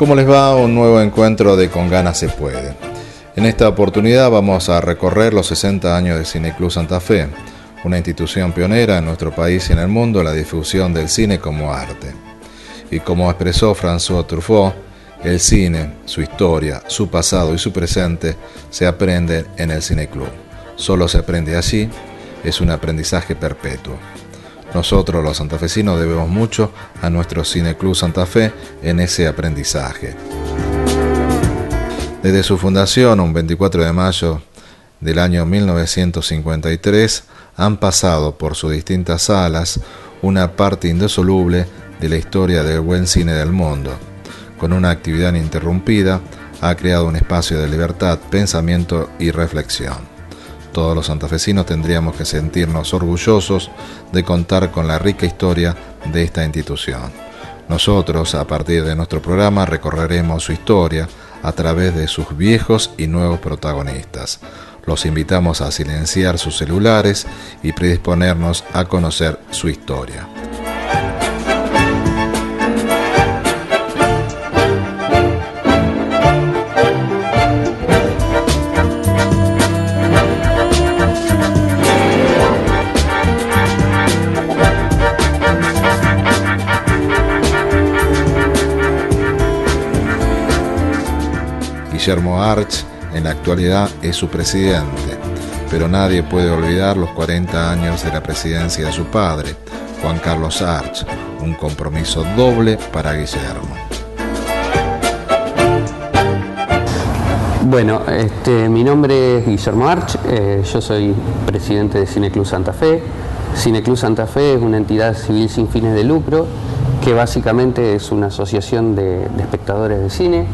¿Cómo les va? Un nuevo encuentro de Con Ganas se puede. En esta oportunidad vamos a recorrer los 60 años de Cineclub Santa Fe, una institución pionera en nuestro país y en el mundo en la difusión del cine como arte. Y como expresó François Truffaut, el cine, su historia, su pasado y su presente se aprenden en el Cineclub. Solo se aprende allí, es un aprendizaje perpetuo. Nosotros los santafesinos debemos mucho a nuestro Cineclub Santa Fe en ese aprendizaje. Desde su fundación, un 24 de mayo del año 1953, han pasado por sus distintas salas una parte indisoluble de la historia del buen cine del mundo. Con una actividad ininterrumpida, ha creado un espacio de libertad, pensamiento y reflexión. Todos los santafesinos tendríamos que sentirnos orgullosos de contar con la rica historia de esta institución. Nosotros, a partir de nuestro programa, recorreremos su historia a través de sus viejos y nuevos protagonistas. Los invitamos a silenciar sus celulares y predisponernos a conocer su historia. Guillermo Arch en la actualidad es su presidente, pero nadie puede olvidar los 40 años de la presidencia de su padre, Juan Carlos Arch, un compromiso doble para Guillermo. Bueno, mi nombre es Guillermo Arch, yo soy presidente de Cineclub Santa Fe. Cineclub Santa Fe es una entidad civil sin fines de lucro que básicamente es una asociación de espectadores de cine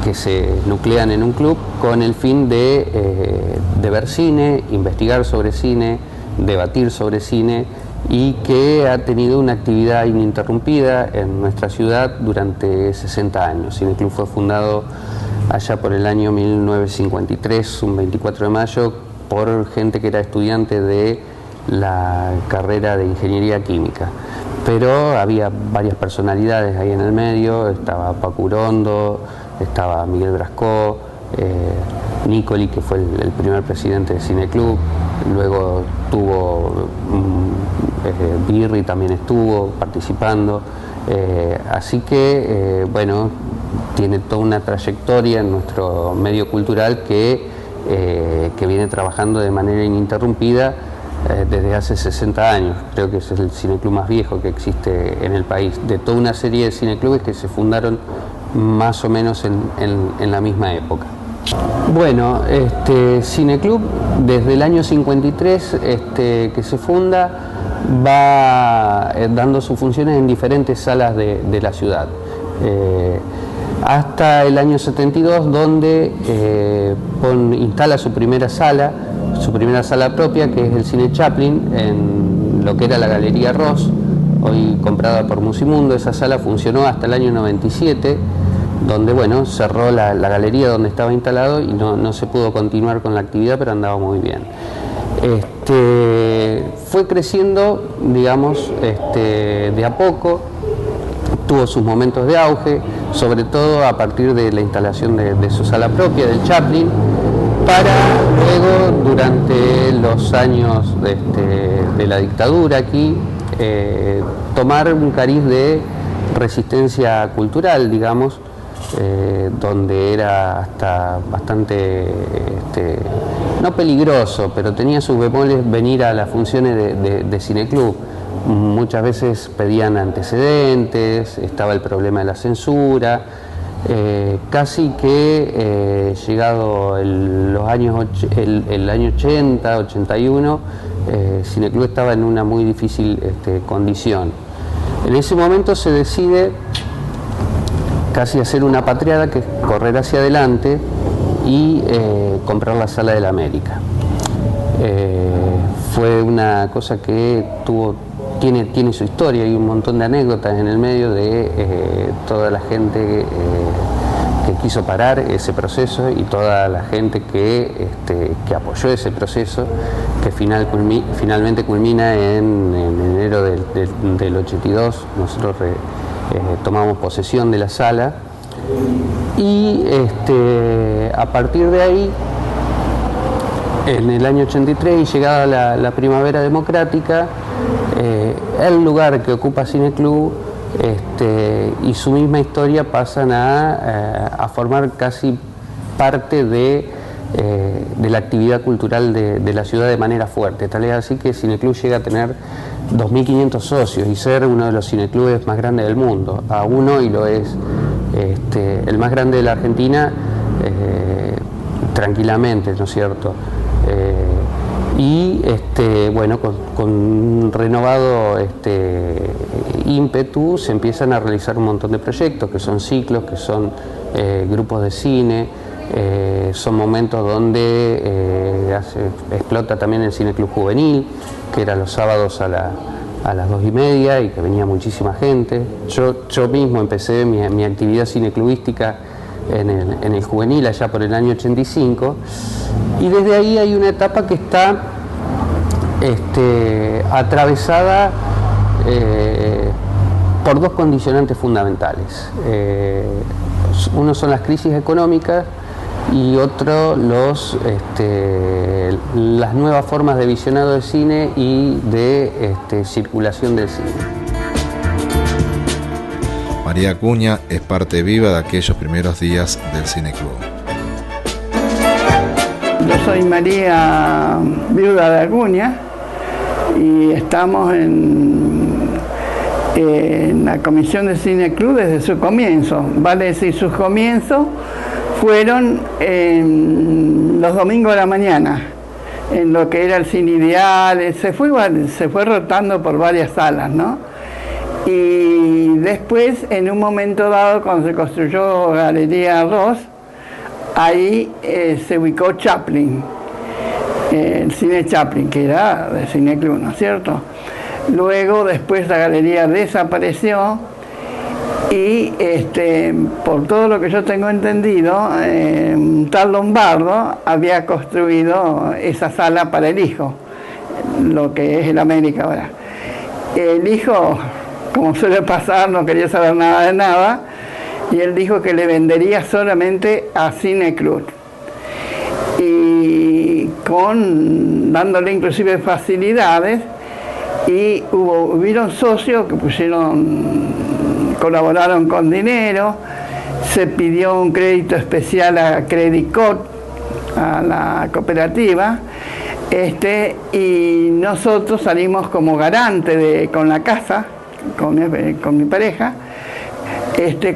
que se nuclean en un club con el fin de ver cine, investigar sobre cine, debatir sobre cine y que ha tenido una actividad ininterrumpida en nuestra ciudad durante 60 años. Cineclub fue fundado allá por el año 1953, un 24 de mayo, por gente que era estudiante de la carrera de Ingeniería Química. Pero había varias personalidades ahí en el medio, estaba Paco Urondo, estaba Miguel Brascó, Nicoli, que fue el primer presidente de Cineclub, luego tuvo Birri, también estuvo participando, así que bueno, tiene toda una trayectoria en nuestro medio cultural que viene trabajando de manera ininterrumpida desde hace 60 años. Creo que es el cineclub más viejo que existe en el país, de toda una serie de cineclubes que se fundaron más o menos en la misma época. Bueno, Cineclub desde el año 53 que se funda va dando sus funciones en diferentes salas de la ciudad. Hasta el año 72 donde instala su primera sala propia, que es el Cine Chaplin, en lo que era la Galería Ross, hoy comprada por Musimundo. Esa sala funcionó hasta el año 97, donde bueno, cerró la galería donde estaba instalado y no se pudo continuar con la actividad, pero andaba muy bien. Fue creciendo, digamos, de a poco, tuvo sus momentos de auge, sobre todo a partir de la instalación de su sala propia, del Chaplin, para luego, durante los años de la dictadura aquí, tomar un cariz de resistencia cultural, digamos, donde era hasta bastante, no peligroso, pero tenía sus bemoles venir a las funciones de Cineclub. Muchas veces pedían antecedentes, estaba el problema de la censura, casi que llegado el año 80, 81, Cineclub estaba en una muy difícil condición. En ese momento se decide casi hacer una patriada, que es correr hacia adelante y comprar la Sala de la América. Fue una cosa que tiene su historia y un montón de anécdotas en el medio de toda la gente que quiso parar ese proceso y toda la gente que apoyó ese proceso, que finalmente culmina en enero del 82. Nosotros tomamos posesión de la sala Y a partir de ahí, en el año 83, y llegada la primavera democrática, el lugar que ocupa Cineclub y su misma historia pasan a formar casi parte de la actividad cultural de la ciudad de manera fuerte. Tal es así que Cineclub llega a tener 2.500 socios y ser uno de los cineclubes más grandes del mundo. Aún hoy lo es el más grande de la Argentina, tranquilamente, ¿no es cierto? Y bueno, con renovado ímpetu se empiezan a realizar un montón de proyectos, que son ciclos, que son grupos de cine, son momentos donde explota también el Cineclub Juvenil, que era los sábados a las 2:30 y que venía muchísima gente. Yo mismo empecé mi actividad cineclubística en el juvenil allá por el año 85, y desde ahí hay una etapa que está atravesada por dos condicionantes fundamentales. Uno son las crisis económicas y otro las nuevas formas de visionado del cine y de circulación del cine. María Acuña es parte viva de aquellos primeros días del Cineclub. Yo soy María, viuda de Acuña, y estamos en la comisión de Cineclub desde su comienzo. Vale decir, sus comienzos fueron los domingos de la mañana, en lo que era el Cine Ideal. Se fue rotando por varias salas, ¿no? Y después, en un momento dado, cuando se construyó Galería 2, ahí se ubicó Chaplin, el cine Chaplin, que era de Cineclub, ¿no es cierto? Luego, después, la galería desapareció y por todo lo que yo tengo entendido, un tal Lombardo había construido esa sala para el hijo, lo que es el América ahora. El hijo, como suele pasar, no quería saber nada de nada, y él dijo que le vendería solamente a Cineclub, y dándole inclusive facilidades, y hubieron socios que colaboraron con dinero. Se pidió un crédito especial a Credit Corp, a la cooperativa, y nosotros salimos como garante con la casa, con mi pareja,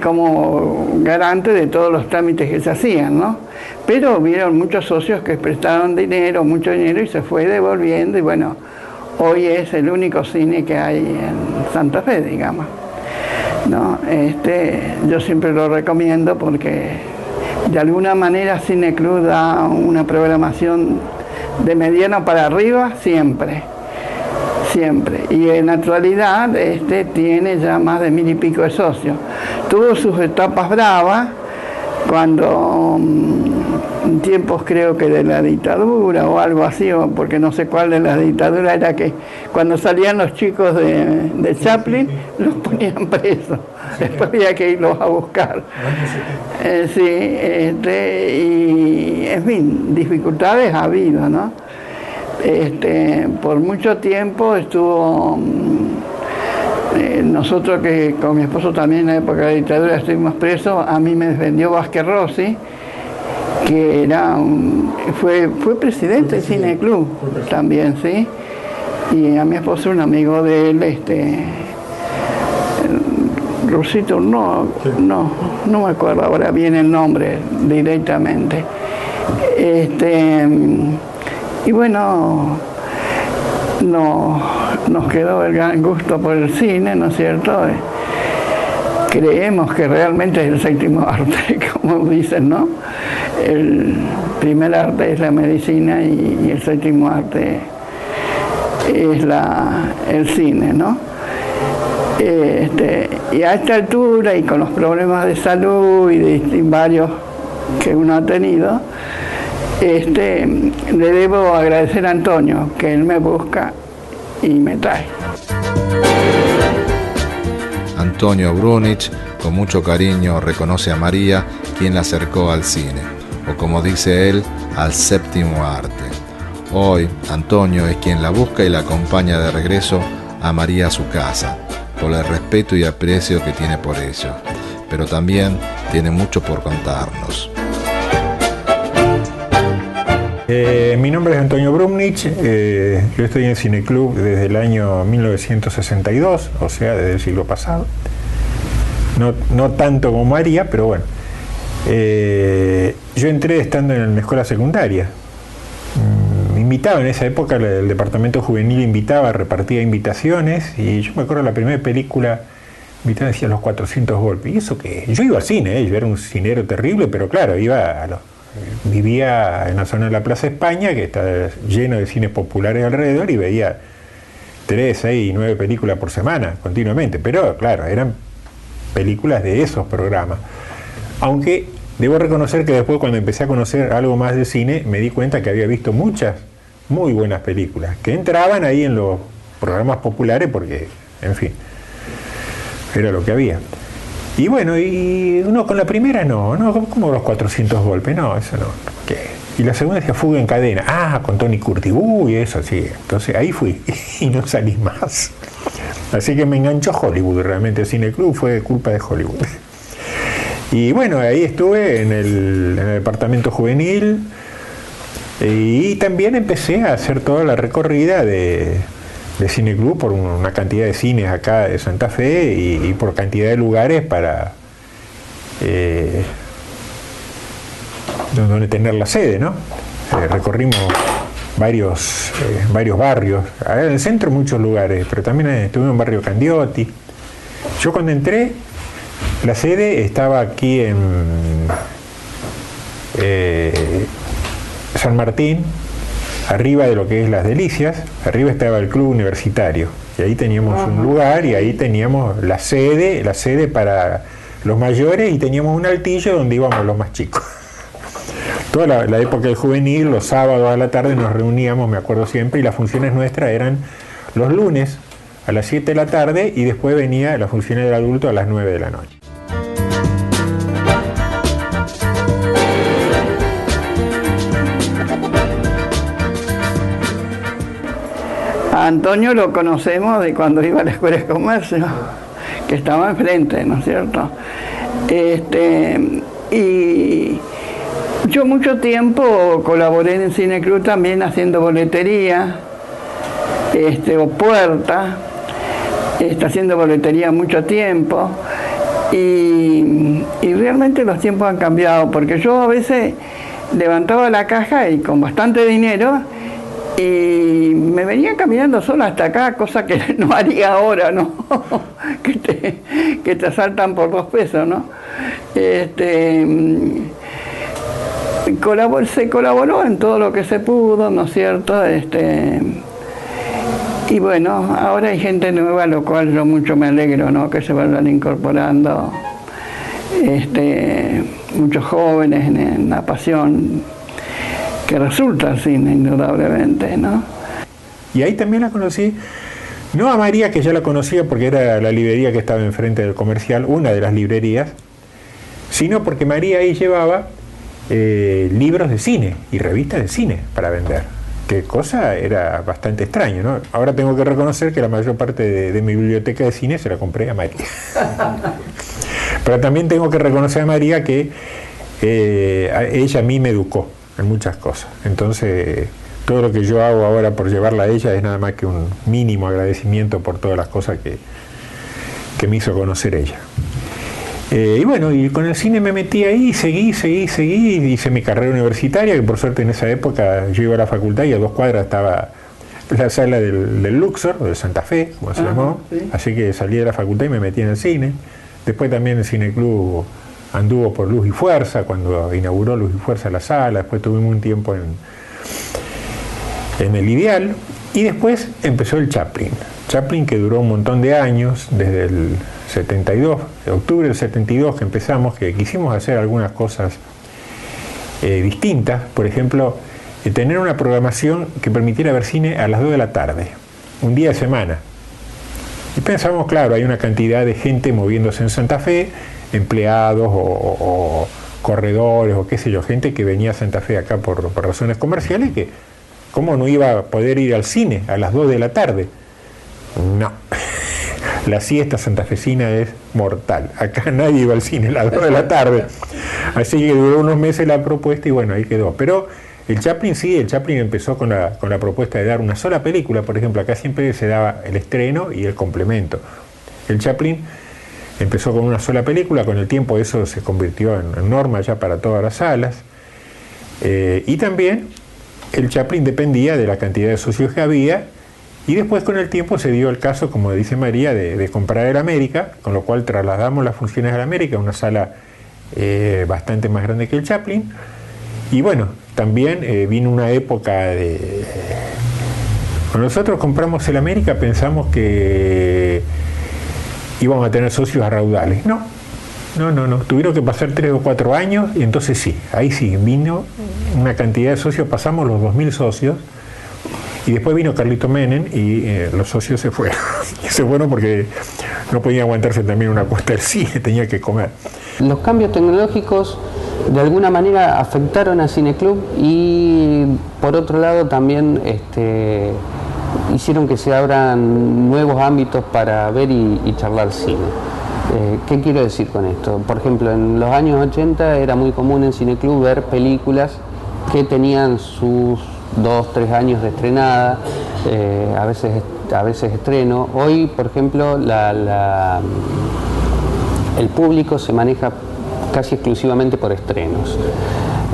como garante de todos los trámites que se hacían, ¿no? Pero hubieron muchos socios que prestaron mucho dinero, y se fue devolviendo, y bueno, hoy es el único cine que hay en Santa Fe, digamos, ¿no? Yo siempre lo recomiendo porque de alguna manera Cineclub da una programación de mediano para arriba siempre. Y en la actualidad tiene ya más de 1.000 y pico de socios. Tuvo sus etapas bravas cuando en tiempos, creo que de la dictadura o algo así, porque no sé cuál de la dictadura, era que cuando salían los chicos de Chaplin los ponían presos, después había que irlos a buscar. Y en fin, dificultades ha habido, ¿no? Por mucho tiempo estuvo, nosotros que con mi esposo también en la época de la dictadura estuvimos presos, a mí me defendió Vázquez Rossi, que fue presidente del Cineclub también, ¿sí? Y a mi esposo un amigo de él, Rusito, no me acuerdo ahora bien el nombre directamente. Y bueno, nos quedó el gran gusto por el cine, ¿no es cierto? Creemos que realmente es el séptimo arte, como dicen, ¿no? El primer arte es la medicina y el séptimo arte es el cine, ¿no? Y a esta altura, y con los problemas de salud y de varios que uno ha tenido, le debo agradecer a Antonio, que él me busca y me trae. Antonio Brunich con mucho cariño reconoce a María, quien la acercó al cine, o como dice él, al séptimo arte. Hoy, Antonio es quien la busca y la acompaña de regreso a María a su casa, por el respeto y aprecio que tiene por ella, pero también tiene mucho por contarnos. Mi nombre es Antonio Brumnich, yo estoy en Cineclub desde el año 1962, o sea, desde el siglo pasado. No tanto como María, pero bueno. Yo entré estando en la escuela secundaria. Me invitaba en esa época, el departamento juvenil invitaba, repartía invitaciones, y yo me acuerdo la primera película invitada decía Los 400 golpes. ¿Y eso qué? Yo iba al cine, yo era un cinero terrible, pero claro, vivía en la zona de la Plaza España, que está lleno de cines populares alrededor, y veía 3, 6 y 9 películas por semana, continuamente. Pero claro, eran películas de esos programas. Aunque debo reconocer que después, cuando empecé a conocer algo más de cine, me di cuenta que había visto muchas muy buenas películas, que entraban ahí en los programas populares porque, en fin, era lo que había. Y bueno, y uno con la primera no, como Los 400 golpes, no, eso no. ¿Qué? Y la segunda decía Fuga en cadena, con Tony Curtis, y eso sí. Entonces ahí fui y no salí más. Así que me enganchó Hollywood, realmente. El Cineclub fue culpa de Hollywood. Y bueno, ahí estuve en el departamento juvenil y también empecé a hacer toda la recorrida de Cineclub por una cantidad de cines acá de Santa Fe y por cantidad de lugares para donde tener la sede, ¿no? Recorrimos varios barrios, en el centro muchos lugares, pero también estuve en Barrio Candioti. Yo cuando entré, la sede estaba aquí en San Martín, arriba de lo que es Las Delicias. Arriba estaba el club universitario, y ahí teníamos un lugar, y ahí teníamos la sede para los mayores, y teníamos un altillo donde íbamos los más chicos. Toda la época del juvenil, los sábados a la tarde nos reuníamos, me acuerdo siempre, y las funciones nuestras eran los lunes a las 7 de la tarde, y después venía las funciones del adulto a las 9 de la noche. A Antonio lo conocemos de cuando iba a la Escuela de Comercio, que estaba enfrente, ¿no es cierto? Y yo mucho tiempo colaboré en el Cineclub también haciendo boletería, o puerta, haciendo boletería mucho tiempo, y realmente los tiempos han cambiado, porque yo a veces levantaba la caja y con bastante dinero, y me venía caminando sola hasta acá, cosa que no haría ahora, ¿no? que te asaltan por 2 pesos, ¿no? Se colaboró en todo lo que se pudo, ¿no es cierto? Y bueno, ahora hay gente nueva, lo cual yo mucho me alegro, ¿no? Que se vayan incorporando muchos jóvenes en la pasión que resulta el cine, indudablemente, ¿no? Y ahí también la conocí, no a María, que ya la conocía porque era la librería que estaba enfrente del comercial, una de las librerías, sino porque María ahí llevaba libros de cine y revistas de cine para vender. Que cosa era bastante extraño, ¿no? Ahora tengo que reconocer que la mayor parte de mi biblioteca de cine se la compré a María. Pero también tengo que reconocer a María que ella a mí me educó en muchas cosas. Entonces, todo lo que yo hago ahora por llevarla a ella es nada más que un mínimo agradecimiento por todas las cosas que me hizo conocer ella. Y bueno, y con el cine me metí ahí, seguí, hice mi carrera universitaria, que por suerte en esa época yo iba a la facultad y a 2 cuadras estaba la sala del Luxor, o de Santa Fe, como se llamó. Sí. Así que salí de la facultad y me metí en el cine. Después también el Cineclub anduvo por Luz y Fuerza, cuando inauguró Luz y Fuerza la sala. Después tuvimos un tiempo en el Ideal, y después empezó el Chaplin, que duró un montón de años, desde el 72, de octubre del 72 que empezamos, que quisimos hacer algunas cosas distintas. Por ejemplo, tener una programación que permitiera ver cine a las 2 de la tarde, un día de semana. Y pensamos, claro, hay una cantidad de gente moviéndose en Santa Fe, empleados o corredores o qué sé yo, gente que venía a Santa Fe acá por razones comerciales, que cómo no iba a poder ir al cine a las 2 de la tarde. No, la siesta santafesina es mortal, acá nadie iba al cine a las 2 de la tarde, así que duró unos meses la propuesta y bueno, ahí quedó. Pero el Chaplin sí, el Chaplin empezó con la propuesta de dar una sola película, por ejemplo, acá siempre se daba el estreno y el complemento. El Chaplin empezó con una sola película, con el tiempo eso se convirtió en norma ya para todas las salas, y también el Chaplin dependía de la cantidad de socios que había, y después con el tiempo se dio el caso, como dice María, de comprar el América, con lo cual trasladamos las funciones al América, una sala bastante más grande que el Chaplin, y bueno, también vino una época de... Cuando nosotros compramos el América pensamos que íbamos a tener socios a raudales. No, tuvieron que pasar 3 o 4 años y entonces sí, ahí sí, vino una cantidad de socios, pasamos los 2000 socios y después vino Carlito Menem y los socios se fueron. Y se fueron porque no podían aguantarse también una cuesta del cine, tenía que comer. Los cambios tecnológicos de alguna manera afectaron a Cineclub y por otro lado también hicieron que se abran nuevos ámbitos para ver y charlar cine. ¿Qué quiero decir con esto? Por ejemplo, en los años 80 era muy común en Cineclub ver películas que tenían sus 2, 3 años de estrenada, a veces estreno. Hoy, por ejemplo, el público se maneja casi exclusivamente por estrenos.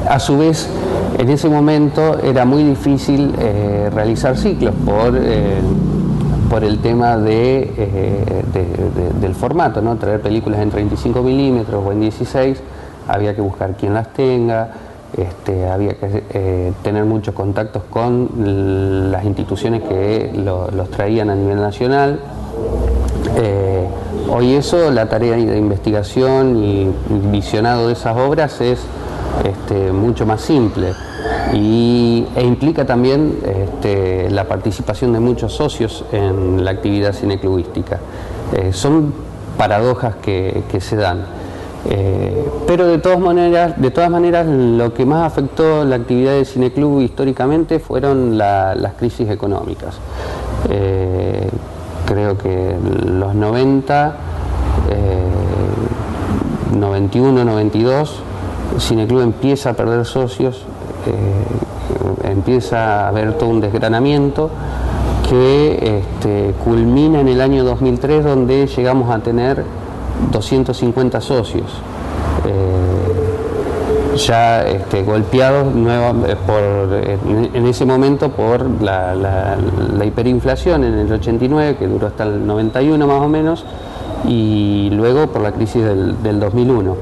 A su vez, en ese momento era muy difícil realizar ciclos por el tema del formato, ¿no? Traer películas en 35 milímetros o en 16, había que buscar quién las tenga, había que tener muchos contactos con las instituciones que los traían a nivel nacional. Hoy eso, la tarea de investigación y visionado de esas obras es mucho más simple e implica también la participación de muchos socios en la actividad cineclubística. Son paradojas que se dan. Pero de todas maneras lo que más afectó la actividad del Cineclub históricamente fueron las crisis económicas. Creo que los 90, 91, 92, Cineclub empieza a perder socios, empieza a haber todo un desgranamiento que culmina en el año 2003, donde llegamos a tener 250 socios, ya golpeados en ese momento por la hiperinflación en el 89, que duró hasta el 91 más o menos, y luego por la crisis del 2001.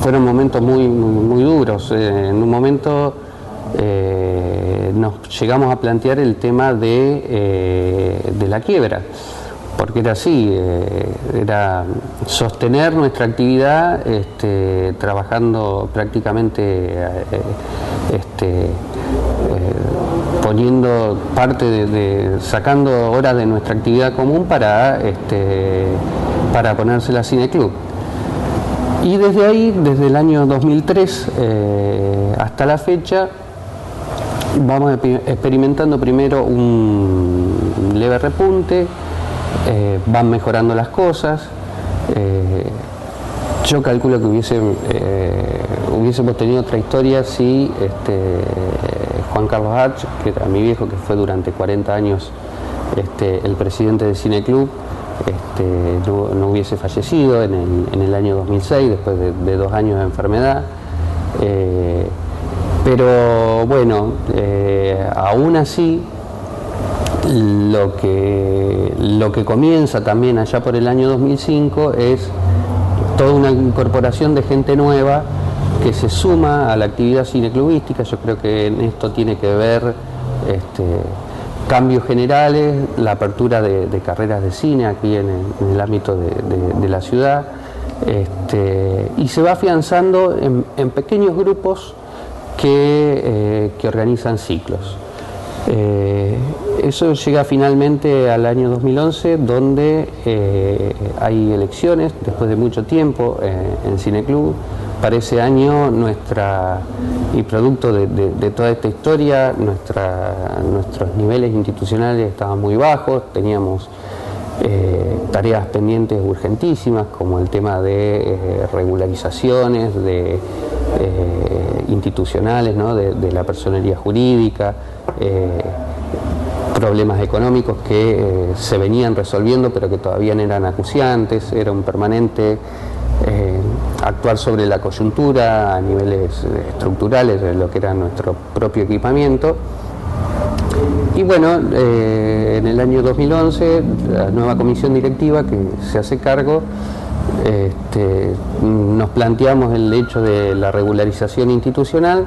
Fueron momentos muy duros. En un momento nos llegamos a plantear el tema de la quiebra, porque era así, era sostener nuestra actividad trabajando prácticamente, poniendo parte sacando horas de nuestra actividad común para ponérsela a Cineclub. Y desde ahí, desde el año 2003 hasta la fecha, vamos experimentando primero un leve repunte, van mejorando las cosas. Yo calculo que hubiésemos tenido otra historia si Juan Carlos Arch, que era mi viejo, que fue durante 40 años el presidente de Cineclub, no hubiese fallecido en el año 2006, después de 2 años de enfermedad. Pero bueno, aún así, lo que comienza también allá por el año 2005 es toda una incorporación de gente nueva que se suma a la actividad cineclubística. Yo creo que en esto tiene que ver cambios generales, la apertura de carreras de cine aquí en el ámbito de la ciudad, y se va afianzando en pequeños grupos que organizan ciclos. Eso llega finalmente al año 2011, donde hay elecciones después de mucho tiempo en Cineclub. Para ese año y producto de toda esta historia, nuestros niveles institucionales estaban muy bajos, teníamos tareas pendientes urgentísimas como el tema de regularizaciones institucionales, ¿no? de la personería jurídica, problemas económicos que se venían resolviendo pero que todavía no eran acuciantes, era un permanente actuar sobre la coyuntura a niveles estructurales de lo que era nuestro propio equipamiento. Y bueno, en el año 2011 la nueva comisión directiva que se hace cargo, nos planteamos el hecho de la regularización institucional,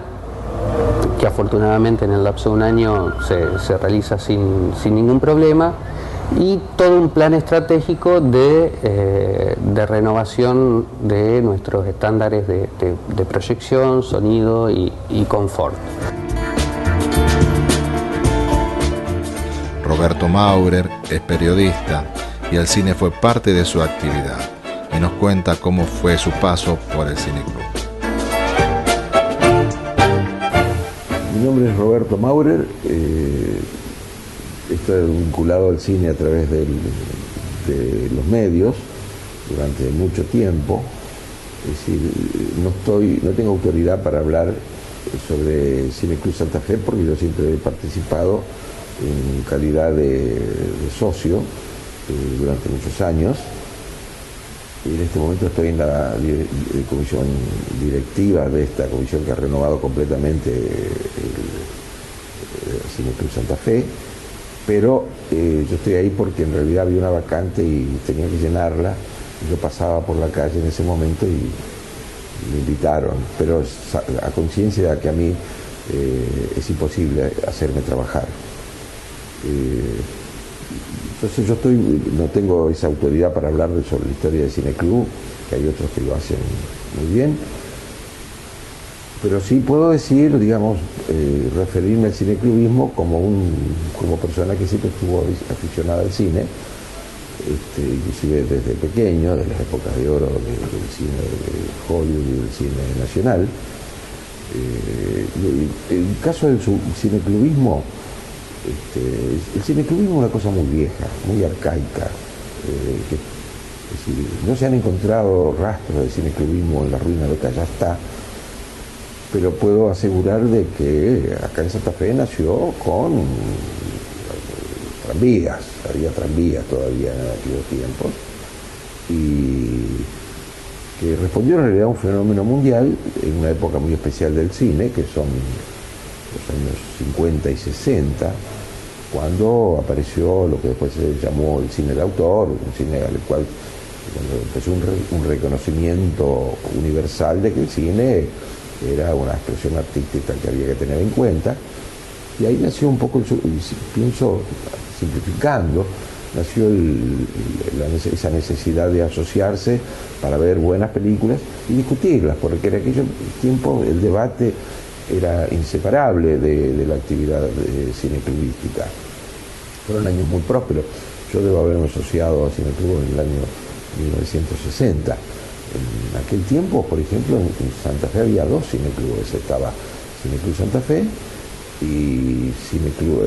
que afortunadamente en el lapso de un año se realiza sin ningún problema, y todo un plan estratégico de renovación de nuestros estándares de proyección, sonido y confort. Roberto Maurer es periodista y el cine fue parte de su actividad y nos cuenta cómo fue su paso por el Cineclub. Mi nombre es Roberto Maurer, estoy vinculado al cine a través de los medios durante mucho tiempo, es decir, no tengo autoridad para hablar sobre Cineclub Santa Fe porque yo siempre he participado en calidad de socio durante muchos años. En este momento estoy en la comisión directiva de esta comisión que ha renovado completamente el Cineclub Santa Fe, pero yo estoy ahí porque en realidad había una vacante y tenía que llenarla. Yo pasaba por la calle en ese momento y me invitaron, pero a conciencia de que a mí es imposible hacerme trabajar. Entonces yo no tengo esa autoridad para hablar sobre la historia del Cineclub, que hay otros que lo hacen muy bien, pero sí puedo decir, digamos, referirme al cineclubismo como persona que siempre estuvo aficionada al cine, inclusive desde pequeño, de las épocas de oro del cine de Hollywood y del cine nacional. En el caso del cineclubismo, el cineclubismo es una cosa muy vieja, muy arcaica, es decir, no se han encontrado rastros de cineclubismo en la ruina de Callastá, pero puedo asegurar de que acá en Santa Fe nació con tranvías, había tranvías todavía en aquellos tiempos, y que respondió en realidad a un fenómeno mundial en una época muy especial del cine, que son los años 50 y 60, cuando apareció lo que después se llamó el cine de autor, un cine al cual empezó un reconocimiento universal de que el cine era una expresión artística que había que tener en cuenta, y ahí nació un poco, pienso, simplificando, nació esa necesidad de asociarse para ver buenas películas y discutirlas, porque en aquellos tiempos el debate era inseparable de la actividad cineclubística. Fueron años muy prósperos. Yo debo haberme asociado a Cineclub en el año 1960. En aquel tiempo, por ejemplo, en Santa Fe había dos cineclubes. Estaba Cineclub Santa Fe y Cineclub,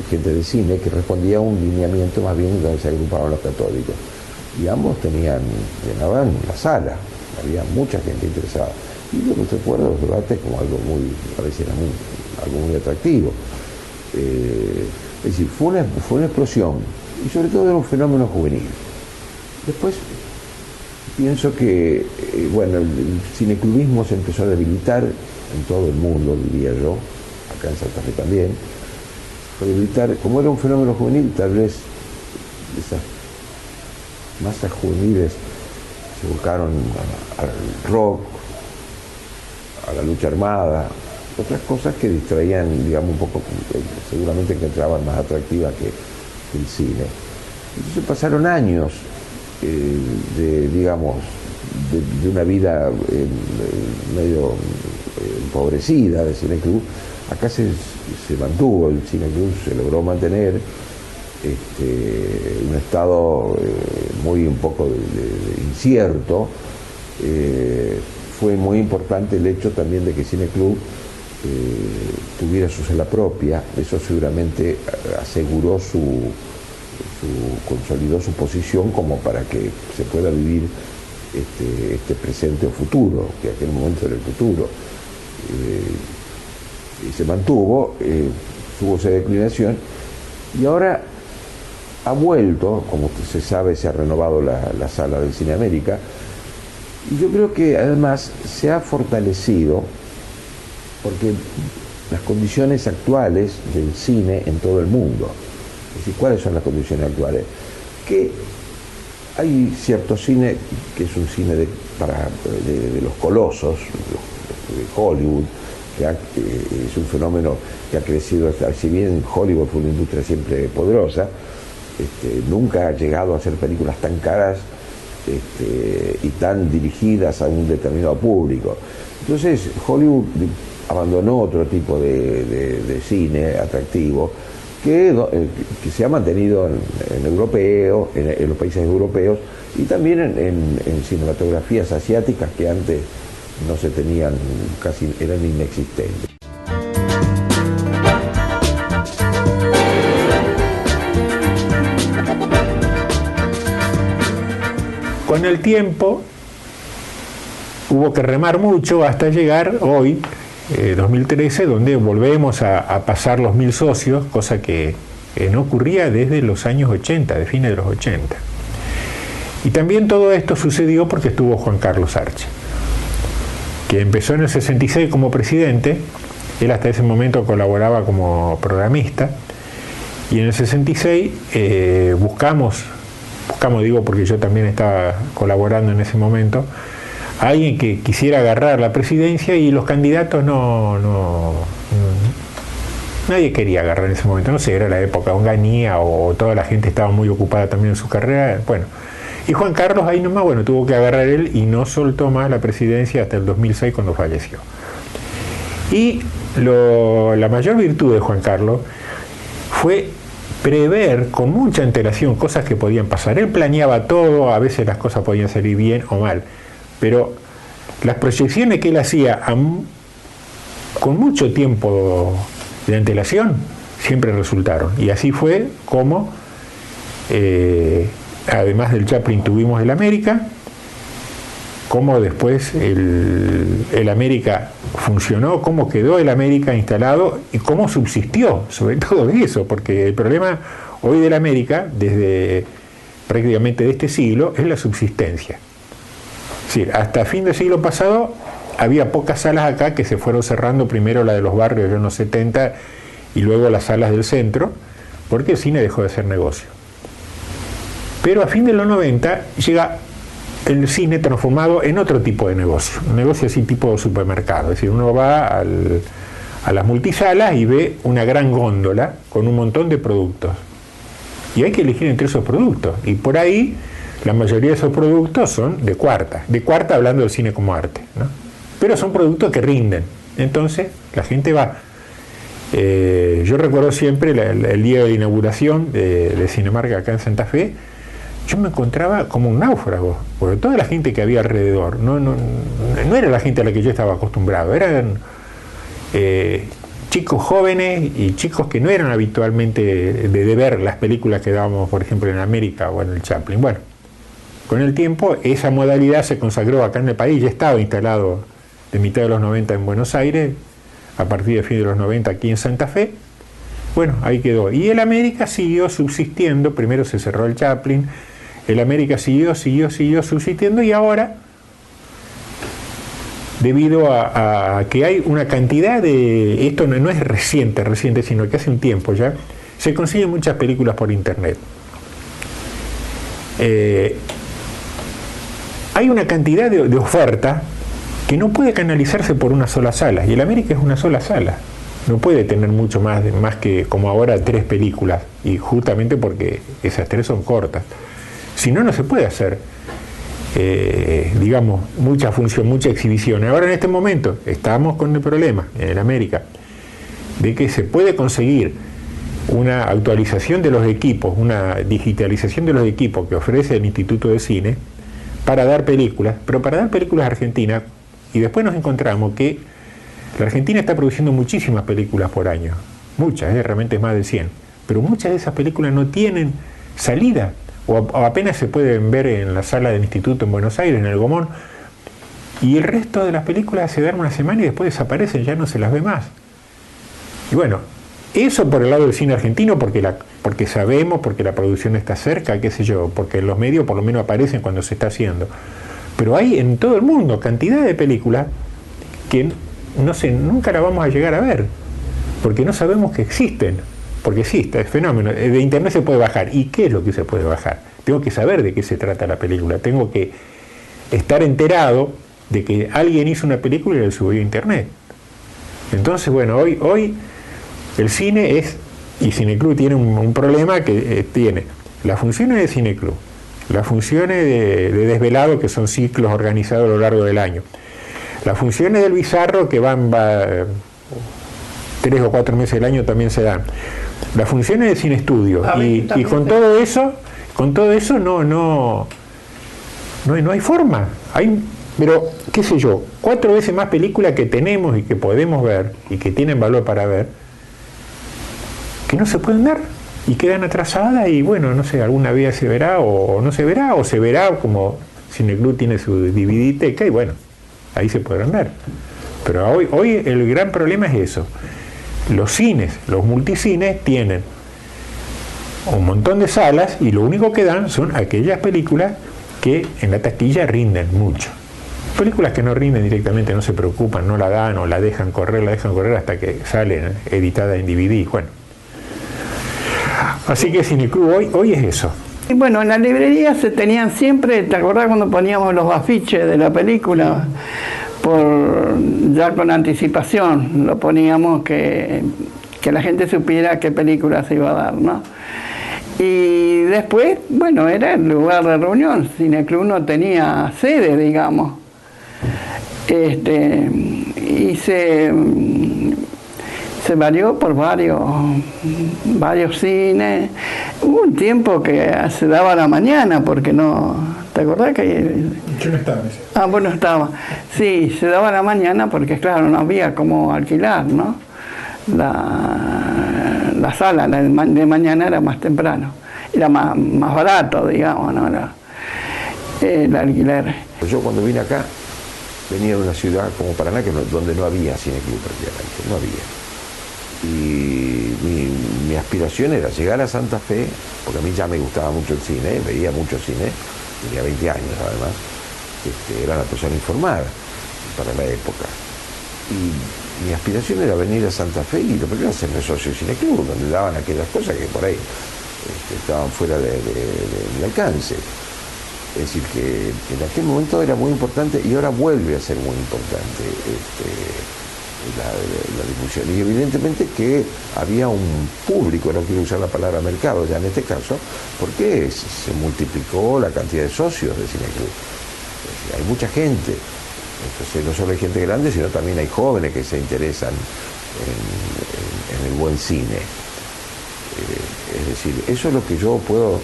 gente de cine, que respondía a un lineamiento más bien donde se agrupaban los católicos. Y ambos llenaban la sala. Había mucha gente interesada. Y yo recuerdo los debates como algo pareciera algo muy atractivo. Es decir, fue una explosión, y sobre todo era un fenómeno juvenil. Después pienso que el cineclubismo se empezó a debilitar en todo el mundo, diría yo, acá en Santa Fe también. A debilitar, como era un fenómeno juvenil, tal vez esas masas juveniles se buscaron al rock, a la lucha armada, otras cosas que distraían, digamos, un poco, seguramente que entraban más atractivas que el cine. Entonces pasaron años de una vida medio empobrecida de Cineclub, acá se mantuvo, el Cine Club se logró mantener un estado un poco de incierto. Fue muy importante el hecho también de que Cine Club tuviera su sala propia. Eso seguramente aseguró consolidó su posición como para que se pueda vivir este presente o futuro, que aquel momento era el futuro. Y se mantuvo, tuvo esa declinación, y ahora ha vuelto, como se sabe, se ha renovado la sala del Cine América, y yo creo que además se ha fortalecido porque las condiciones actuales del cine en todo el mundo, es decir, ¿cuáles son las condiciones actuales? Que hay cierto cine que es un cine de los colosos, de Hollywood, que es un fenómeno que ha crecido, si bien Hollywood fue una industria siempre poderosa, nunca ha llegado a hacer películas tan caras y tan dirigidas a un determinado público. Entonces Hollywood abandonó otro tipo de cine atractivo que se ha mantenido en los países europeos, y también en cinematografías asiáticas que antes no se tenían, casi eran inexistentes. Con el tiempo hubo que remar mucho hasta llegar hoy, 2013, donde volvemos a pasar los 1000 socios, cosa que no ocurría desde los años 80, de fines de los 80. Y también todo esto sucedió porque estuvo Juan Carlos Arche, que empezó en el 66 como presidente. Él hasta ese momento colaboraba como programista, y en el 66 buscamos digo porque yo también estaba colaborando en ese momento, a alguien que quisiera agarrar la presidencia, y los candidatos nadie quería agarrar en ese momento, no sé, era la época Onganía o toda la gente estaba muy ocupada también en su carrera, bueno. Y Juan Carlos ahí nomás, bueno, tuvo que agarrar él y no soltó más la presidencia hasta el 2006 cuando falleció. Y la mayor virtud de Juan Carlos fue prever con mucha antelación cosas que podían pasar. Él planeaba todo, a veces las cosas podían salir bien o mal, pero las proyecciones que él hacía con mucho tiempo de antelación siempre resultaron. Y así fue como, además del Chaplin, tuvimos el América, cómo después el América funcionó, cómo quedó el América instalado y cómo subsistió, sobre todo eso, porque el problema hoy del América, desde prácticamente de este siglo, es la subsistencia. Es decir, hasta fin del siglo pasado había pocas salas acá que se fueron cerrando, primero la de los barrios en los 70 y luego las salas del centro, porque el cine dejó de ser negocio. Pero a fin de los 90 llega el cine transformado en otro tipo de negocio, un negocio así tipo supermercado, es decir, uno va a las multisalas y ve una gran góndola con un montón de productos, y hay que elegir entre esos productos, y por ahí la mayoría de esos productos son de cuarta hablando del cine como arte, ¿no? Pero son productos que rinden, entonces la gente va. Yo recuerdo siempre el día de inauguración de Cinemark acá en Santa Fe, yo me encontraba como un náufrago, porque toda la gente que había alrededor no era la gente a la que yo estaba acostumbrado, eran chicos jóvenes y chicos que no eran habitualmente de ver las películas que dábamos, por ejemplo, en América o en el Chaplin. Bueno, con el tiempo esa modalidad se consagró acá en el país, ya estaba instalado de mitad de los 90 en Buenos Aires, a partir de fin de los 90 aquí en Santa Fe. Bueno, ahí quedó. Y el América siguió subsistiendo, primero se cerró el Chaplin, el América siguió subsistiendo, y ahora, debido a que hay una cantidad de... Esto no es reciente, sino que hace un tiempo ya, se consiguen muchas películas por internet. Hay una cantidad de oferta que no puede canalizarse por una sola sala, y el América es una sola sala. No puede tener mucho más que como ahora 3 películas, y justamente porque esas 3 son cortas. Si no, no se puede hacer, digamos, mucha función, mucha exhibición. Ahora en este momento estamos con el problema en el América, de que se puede conseguir una actualización de los equipos, una digitalización de los equipos que ofrece el Instituto de Cine para dar películas, pero para dar películas argentinas, y después nos encontramos que la Argentina está produciendo muchísimas películas por año, muchas, realmente más de 100, pero muchas de esas películas no tienen salida, o apenas se pueden ver en la sala del Instituto en Buenos Aires, en el Gomón, y el resto de las películas se dan una semana y después desaparecen, ya no se las ve más. Y bueno, eso por el lado del cine argentino, porque sabemos, porque la producción está cerca, qué sé yo, porque los medios por lo menos aparecen cuando se está haciendo. Pero hay en todo el mundo cantidad de películas que no sé, nunca la vamos a llegar a ver, porque no sabemos que existen, porque existe, es fenómeno. De internet se puede bajar. ¿Y qué es lo que se puede bajar? Tengo que saber de qué se trata la película, tengo que estar enterado de que alguien hizo una película y la subió a internet. Entonces, bueno, hoy el cine es, y Cineclub tiene un problema que tiene las funciones de Cineclub, las funciones de Desvelado, que son ciclos organizados a lo largo del año, las funciones del Bizarro, que van 3 o 4 meses del año también se dan, las funciones de Cine Estudio, y con todo eso no hay forma. Pero, qué sé yo, 4 veces más películas que tenemos y que podemos ver, y que tienen valor para ver, que no se pueden ver, y quedan atrasadas, y bueno, no sé, alguna vez se verá, o no se verá, o se verá como Cineclub tiene su DVD-teca, y bueno, ahí se podrán ver. Pero hoy el gran problema es eso. Los cines, los multicines, tienen un montón de salas, y lo único que dan son aquellas películas que en la taquilla rinden mucho. Películas que no rinden directamente, no se preocupan, no la dan, o la dejan correr hasta que sale editada en DVD. Bueno, así que Cineclub hoy es eso. Y bueno, en la librería se tenían siempre, ¿te acordás cuando poníamos los afiches de la película? Ya con anticipación, lo poníamos que la gente supiera qué película se iba a dar, ¿no? Y después, bueno, era el lugar de reunión. Cineclub no tenía sede, digamos. Y se varió por varios cines. Hubo un tiempo que se daba a la mañana, porque no... ¿Te acordás que...? Yo no estaba. Ah, bueno, estaba. Sí, se daba a la mañana porque, claro, no había cómo alquilar, ¿no? La sala de mañana era más temprano. Era más barato, digamos, ¿no? El alquiler. Yo cuando vine acá, venía de una ciudad como Paraná, donde no había Cineclub prácticamente, no había. Y mi aspiración era llegar a Santa Fe, porque a mí ya me gustaba mucho el cine, veía mucho cine, tenía 20 años además, era una persona informada para la época. Y mi aspiración era venir a Santa Fe y lo primero hacerme socio de Cineclub, donde daban aquellas cosas que por ahí estaban fuera de mi alcance. Es decir, que en aquel momento era muy importante y ahora vuelve a ser muy importante la difusión. Y evidentemente que había un público, no quiero usar la palabra mercado ya en este caso, porque se multiplicó la cantidad de socios de Cineclub. Hay mucha gente, entonces no solo hay gente grande, sino también hay jóvenes que se interesan en el buen cine. Es decir, eso es lo que yo puedo,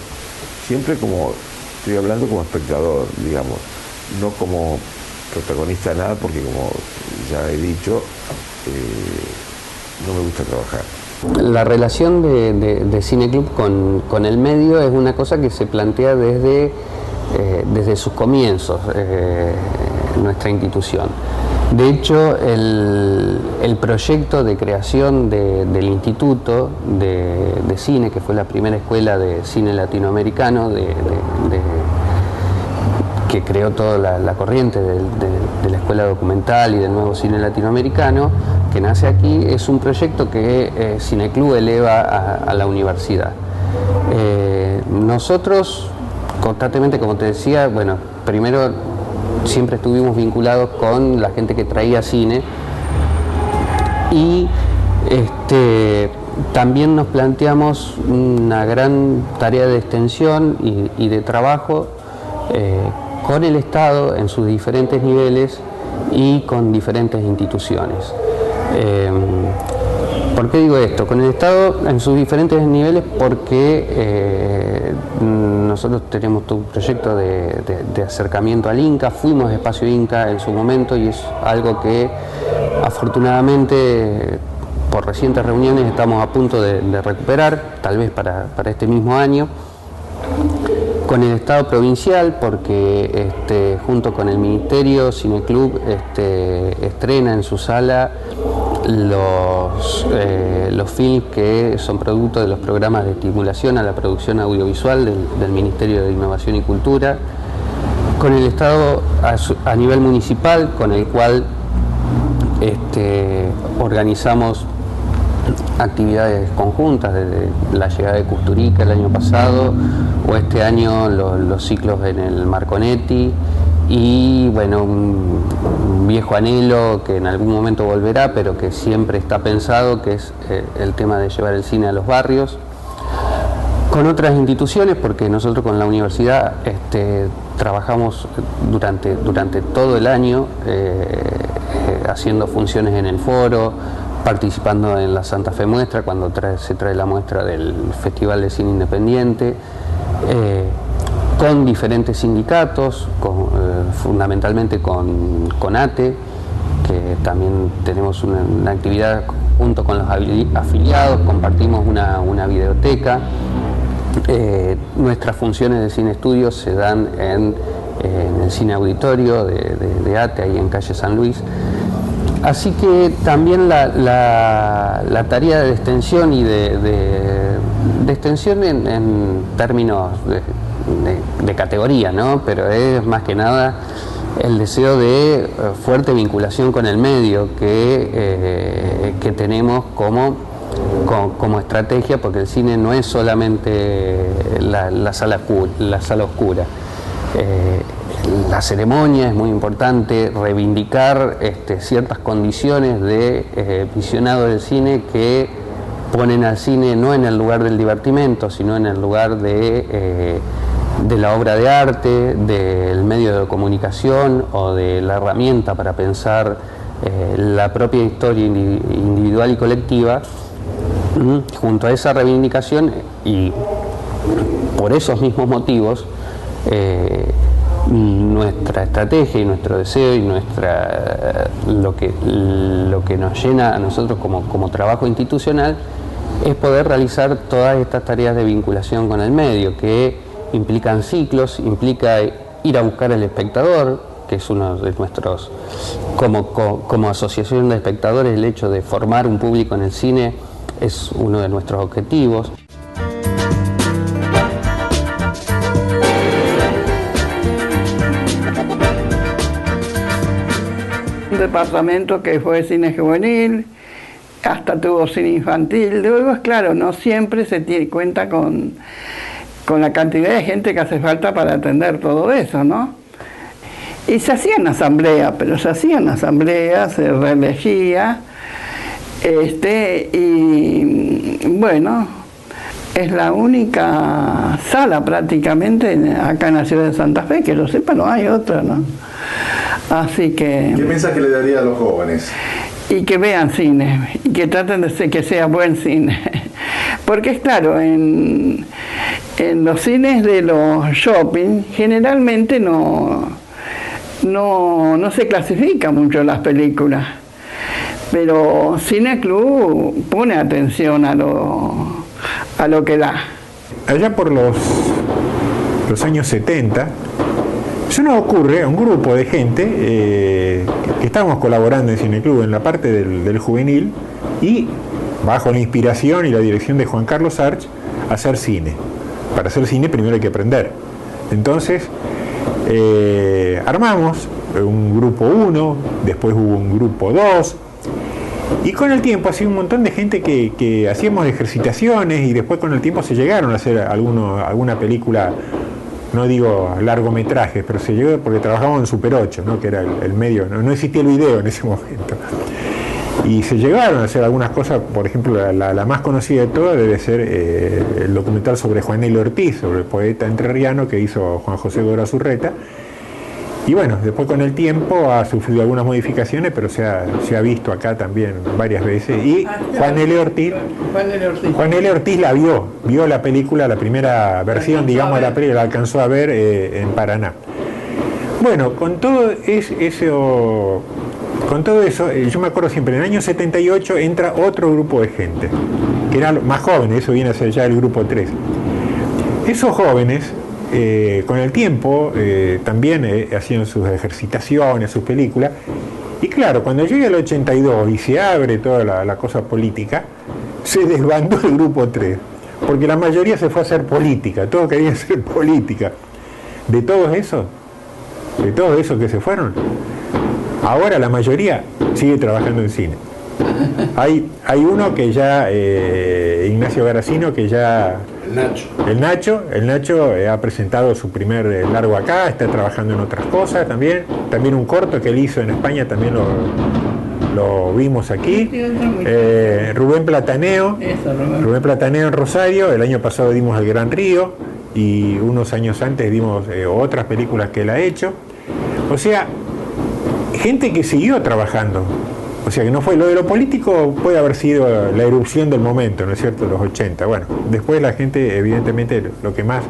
siempre como estoy hablando como espectador, digamos, no como protagonista de nada, porque como ya he dicho, no me gusta trabajar. La relación de Cineclub con el medio es una cosa que se plantea desde sus comienzos, nuestra institución. De hecho, el proyecto de creación del Instituto de Cine, que fue la primera escuela de cine latinoamericano que creó toda la corriente de la escuela documental y del nuevo cine latinoamericano, que nace aquí, es un proyecto que Cineclub eleva a la universidad. Nosotros, constantemente, como te decía, bueno, primero siempre estuvimos vinculados con la gente que traía cine y también nos planteamos una gran tarea de extensión y de trabajo con el Estado en sus diferentes niveles y con diferentes instituciones. ¿Por qué digo esto? Con el Estado en sus diferentes niveles, porque nosotros tenemos todo un proyecto de acercamiento al Inca, fuimos Espacio Inca en su momento y es algo que afortunadamente por recientes reuniones estamos a punto de recuperar, tal vez para este mismo año. Con el Estado provincial, porque junto con el Ministerio, Cineclub estrena en su sala los films que son producto de los programas de estimulación a la producción audiovisual del Ministerio de Innovación y Cultura. Con el Estado a nivel municipal, con el cual organizamos actividades conjuntas, desde la llegada de Kusturica el año pasado, o este año los ciclos en el Marconetti, y bueno, un viejo anhelo que en algún momento volverá, pero que siempre está pensado, que es el tema de llevar el cine a los barrios. Con otras instituciones, porque nosotros con la universidad trabajamos durante todo el año haciendo funciones en el foro, participando en la Santa Fe Muestra, cuando se trae la muestra del Festival de Cine Independiente, con diferentes sindicatos, fundamentalmente con ATE, que también tenemos una actividad junto con los afiliados, compartimos una videoteca. Nuestras funciones de cine estudio se dan en el cine auditorio de ATE, ahí en calle San Luis. Así que también la tarea de extensión y de extensión en términos de categoría, ¿no? Pero es más que nada el deseo de fuerte vinculación con el medio que tenemos como estrategia, porque el cine no es solamente la sala oscura. La ceremonia es muy importante, reivindicar ciertas condiciones de visionado del cine que ponen al cine no en el lugar del divertimento, sino en el lugar de la obra de arte, del medio de comunicación o de la herramienta para pensar la propia historia individual y colectiva. Junto a esa reivindicación y por esos mismos motivos, nuestra estrategia y nuestro deseo y lo que nos llena a nosotros como trabajo institucional es poder realizar todas estas tareas de vinculación con el medio, que implican ciclos, implica ir a buscar al espectador, que es uno de nuestros, como asociación de espectadores, el hecho de formar un público en el cine es uno de nuestros objetivos. Un departamento que fue cine juvenil, hasta tuvo cine infantil. Luego, es claro, no siempre se cuenta con la cantidad de gente que hace falta para atender todo eso, ¿no? Y se hacían asambleas, se reelegía, y bueno, es la única sala prácticamente acá en la ciudad de Santa Fe, que lo sepa, no hay otra, ¿no? Así que... ¿Qué mensaje le daría a los jóvenes? Y que vean cine, y que traten de que sea buen cine. Porque es claro, en los cines de los shopping generalmente no se clasifica mucho las películas. Pero Cineclub pone atención a lo que da. Allá por los años 70, se nos ocurre a un grupo de gente que estábamos colaborando en Cineclub en la parte del juvenil y bajo la inspiración y la dirección de Juan Carlos Arch, hacer cine. Para hacer cine primero hay que aprender. Entonces armamos un grupo 1, después hubo un grupo 2, y con el tiempo ha sido un montón de gente que hacíamos ejercitaciones y después con el tiempo se llegaron a hacer alguna película, no digo largometrajes, pero se llegó porque trabajábamos en Super 8, ¿no? Que era el medio, no existía el video en ese momento. Y se llegaron a hacer algunas cosas, por ejemplo, la más conocida de todas debe ser el documental sobre Juan L. Ortiz, sobre el poeta entrerriano que hizo Juan José Gora Zurreta. Y bueno, después con el tiempo ha sufrido algunas modificaciones, pero se ha visto acá también varias veces. Y Juan L. Ortiz la vio la película, la primera versión, digamos, de la película, la alcanzó a ver en Paraná. Bueno, con todo eso, yo me acuerdo siempre, en el año 78 entra otro grupo de gente, que eran más jóvenes, eso viene a ser ya el grupo 3. Esos jóvenes, con el tiempo, también hacían sus ejercitaciones, sus películas, y claro, cuando llega el 82 y se abre toda la cosa política, se desbandó el grupo 3, porque la mayoría se fue a hacer política, todos querían hacer política. De todos esos que se fueron, ahora la mayoría sigue trabajando en cine. Hay uno que ya, Ignacio Garacino, que ya... El Nacho ha presentado su primer largo acá, está trabajando en otras cosas también un corto que él hizo en España, también lo vimos aquí. Rubén Plataneo en Rosario, el año pasado dimos El Gran Río, y unos años antes dimos otras películas que él ha hecho. O sea, gente que siguió trabajando. O sea, que no fue lo de lo político, puede haber sido la erupción del momento, ¿no es cierto?, los 80. Bueno, después la gente, evidentemente, lo que más...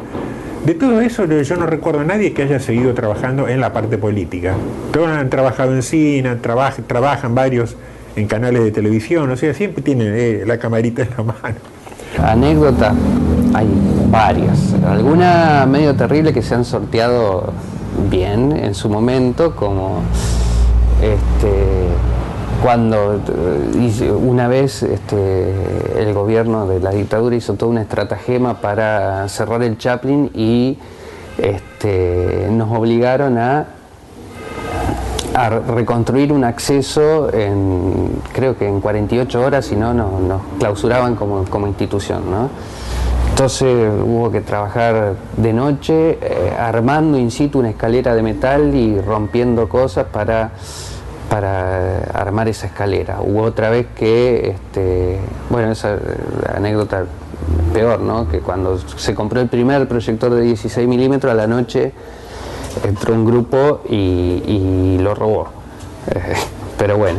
De todo eso yo no recuerdo a nadie que haya seguido trabajando en la parte política. Todos han trabajado en cine, trabajan varios en canales de televisión, o sea, siempre tienen la camarita en la mano. Anécdota, hay varias. Algunas medio terribles que se han sorteado bien en su momento, como cuando una vez el gobierno de la dictadura hizo toda una estratagema para cerrar el Chaplin y nos obligaron a reconstruir un acceso creo que en 48 horas, si no nos clausuraban como institución, ¿no? Entonces hubo que trabajar de noche armando in situ una escalera de metal y rompiendo cosas para armar esa escalera. Hubo otra vez que, bueno, esa anécdota peor, ¿no?, que cuando se compró el primer proyector de 16 milímetros, a la noche entró un grupo y lo robó. Pero bueno,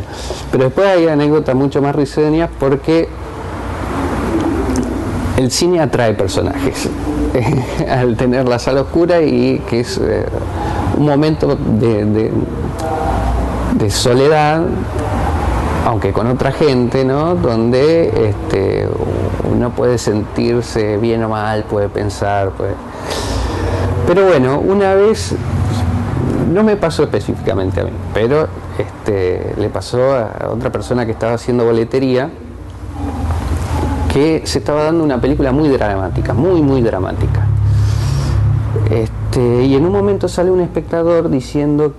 pero después hay anécdotas mucho más risueñas, porque el cine atrae personajes al tener la sala oscura, y que es un momento de soledad, aunque con otra gente, ¿no?, donde uno puede sentirse bien o mal, puede pensar, pero bueno, una vez, no me pasó específicamente a mí, pero le pasó a otra persona que estaba haciendo boletería, que se estaba dando una película muy dramática, muy dramática. Y en un momento sale un espectador diciendo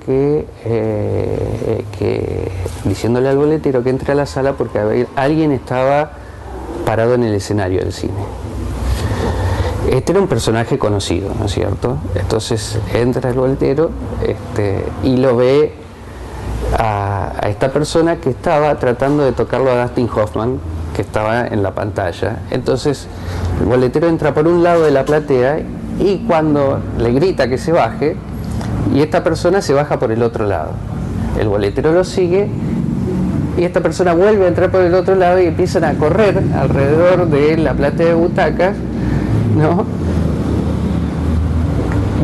diciéndole al boletero que entre a la sala porque alguien estaba parado en el escenario del cine. Este era un personaje conocido, ¿no es cierto? Entonces entra el boletero y lo ve a esta persona que estaba tratando de tocarlo a Dustin Hoffman, que estaba en la pantalla. Entonces el boletero entra por un lado de la platea y cuando le grita que se baje, y esta persona se baja por el otro lado. El boletero lo sigue y esta persona vuelve a entrar por el otro lado y empiezan a correr alrededor de la platea de butacas, ¿no?,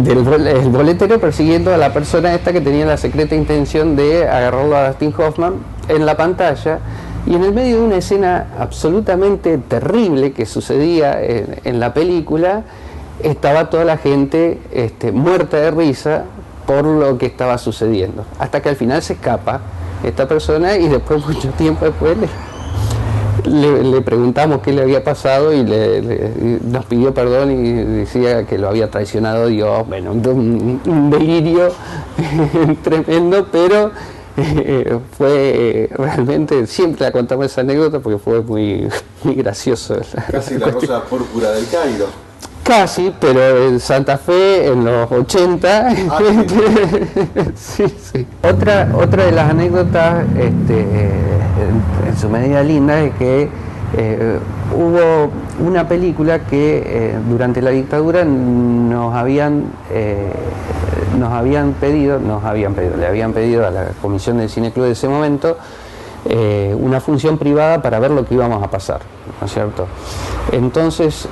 el boletero persiguiendo a la persona esta que tenía la secreta intención de agarrarlo a Dustin Hoffman en la pantalla. Y en el medio de una escena absolutamente terrible que sucedía en la película, estaba toda la gente muerta de risa por lo que estaba sucediendo, hasta que al final se escapa esta persona, y después, mucho tiempo después, le preguntamos qué le había pasado, y nos pidió perdón y decía que lo había traicionado Dios. Bueno, un delirio tremendo, pero fue realmente, siempre la contamos esa anécdota porque fue muy gracioso. Casi la rosa púrpura del Cairo. Casi, pero en Santa Fe en los 80. Sí. Otra de las anécdotas en su medida linda es que hubo una película que durante la dictadura le habían pedido a la comisión del Cine Club de ese momento una función privada para ver lo que íbamos a pasar, ¿no es cierto? Entonces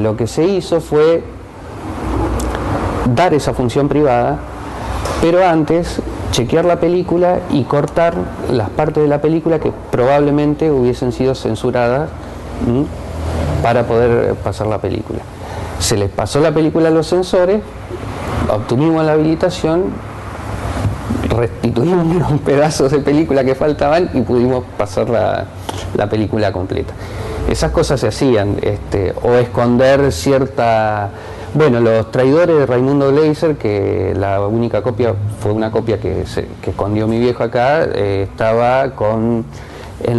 lo que se hizo fue dar esa función privada, pero antes chequear la película y cortar las partes de la película que probablemente hubiesen sido censuradas para poder pasar la película. Se les pasó la película a los censores, obtuvimos la habilitación, restituimos unos pedazos de película que faltaban y pudimos pasar la película completa. Esas cosas se hacían, o esconder cierta... Bueno, Los traidores de Raimundo Gleiser, que la única copia fue una copia que escondió mi viejo acá, estaba en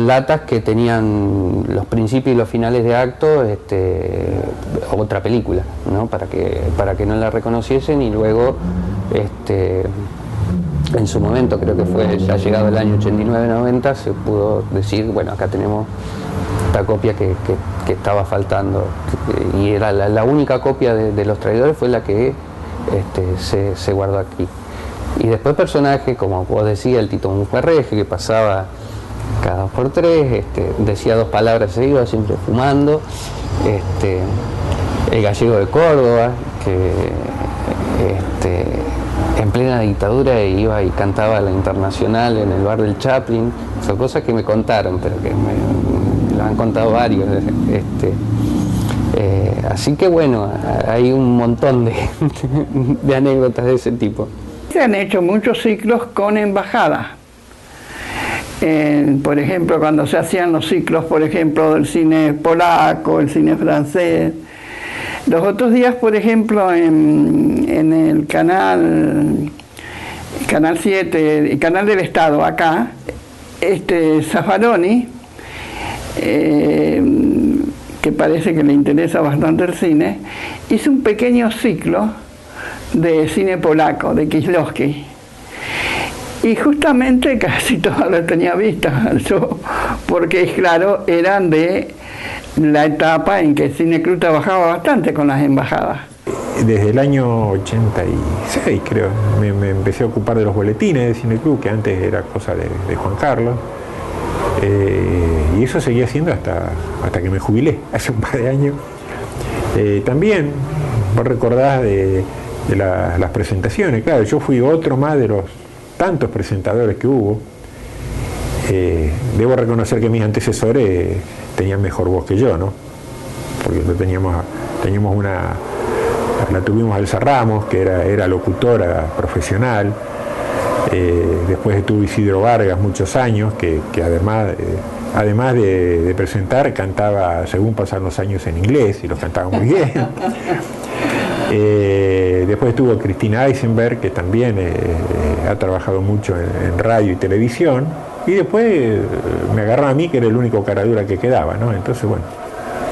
latas que tenían los principios y los finales de acto, otra película, ¿no? Para que no la reconociesen, y luego en su momento, creo que fue ya llegado el año 89-90, se pudo decir, bueno, acá tenemos esta copia que estaba faltando, y era la única copia de Los traidores, fue la que se guardó aquí. Y después personajes, como vos decías, el Tito Mufarreje, que pasaba cada 2x3, decía 2 palabras seguidas, siempre fumando, el Gallego de Córdoba, que en plena dictadura iba y cantaba la Internacional en el bar del Chaplin. Son cosas que me contaron, pero que me lo han contado varios. Así que bueno, hay un montón de anécdotas de ese tipo. Se han hecho muchos ciclos con embajadas. Por ejemplo, cuando se hacían los ciclos, por ejemplo, del cine polaco, el cine francés. Los otros días, por ejemplo, en el canal 7, el canal del Estado, acá, Zaffaroni, que parece que le interesa bastante el cine, hizo un pequeño ciclo de cine polaco, de Kieślowski. Y justamente casi todas las tenía vistas yo, porque claro, eran de la etapa en que el Cine Club trabajaba bastante con las embajadas. Desde el año 86, creo, me empecé a ocupar de los boletines de Cine Club, que antes era cosa de Juan Carlos. Y eso seguía haciendo hasta que me jubilé, hace un par de años. También, vos recordás de las presentaciones, claro, yo fui otro más de los tantos presentadores que hubo. Debo reconocer que mis antecesores tenían mejor voz que yo, ¿no? Porque la tuvimos a Elsa Ramos, que era locutora profesional. Después estuvo Isidro Vargas muchos años, que además de presentar, cantaba, según pasaron los años, en inglés, y los cantaba muy bien. Después estuvo Cristina Eisenberg, que también ha trabajado mucho en radio y televisión, y después me agarró a mí, que era el único caradura que quedaba, ¿no? Entonces, bueno,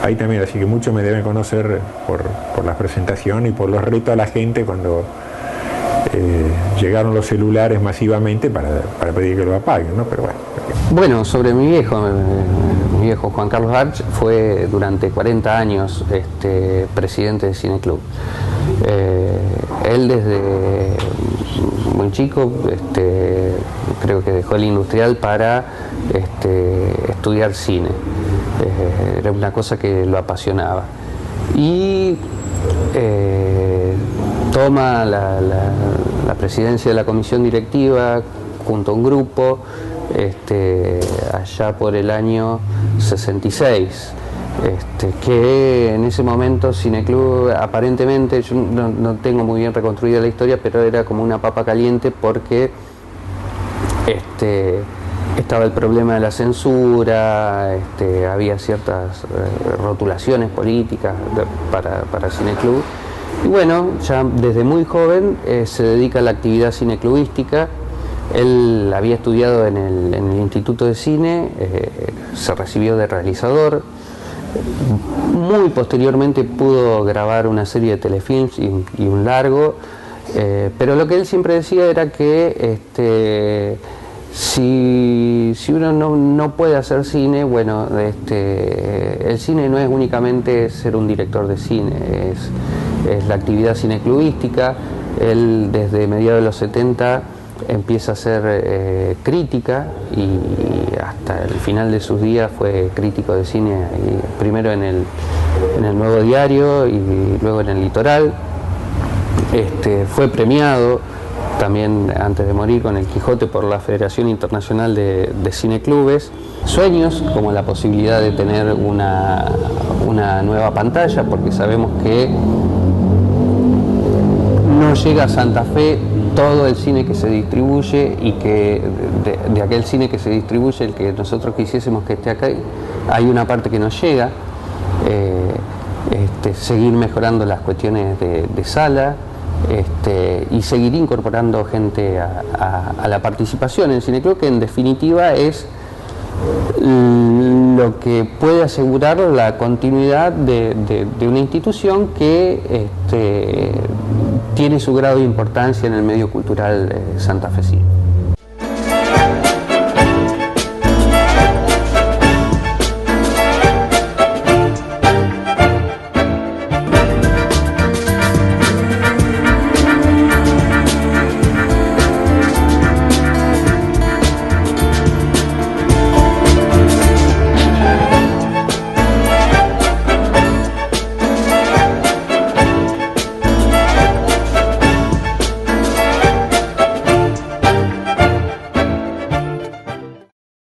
ahí también, así que muchos me deben conocer por las presentaciones y por los retos a la gente cuando llegaron los celulares masivamente para pedir que lo apaguen, ¿no? Pero bueno. Bueno, sobre mi viejo Juan Carlos Arch fue durante 40 años presidente de Cine Club. Él desde muy chico creo que dejó el industrial para estudiar cine. Era una cosa que lo apasionaba. Y toma la presidencia de la comisión directiva junto a un grupo allá por el año 66, que en ese momento Cine Club aparentemente, yo no tengo muy bien reconstruida la historia, pero era como una papa caliente porque estaba el problema de la censura, había ciertas rotulaciones políticas para Cine Club. Y bueno, ya desde muy joven se dedica a la actividad cineclubística. Él había estudiado en el Instituto de Cine, se recibió de realizador. Muy posteriormente pudo grabar una serie de telefilms y un largo, pero lo que él siempre decía era que Si uno no puede hacer cine, bueno, el cine no es únicamente ser un director de cine, es la actividad cineclubística. Él desde mediados de los 70 empieza a hacer crítica y hasta el final de sus días fue crítico de cine, primero en el Nuevo Diario y luego en el Litoral. Fue premiado también antes de morir con el Quijote por la Federación Internacional de Cineclubes. Sueños como la posibilidad de tener una nueva pantalla, porque sabemos que no llega a Santa Fe todo el cine que se distribuye, y que de aquel cine que se distribuye, el que nosotros quisiésemos que esté acá, hay una parte que no llega. Seguir mejorando las cuestiones de sala, y seguir incorporando gente a la participación en cine. Creo que en definitiva es lo que puede asegurar la continuidad de una institución que tiene su grado de importancia en el medio cultural santafesino.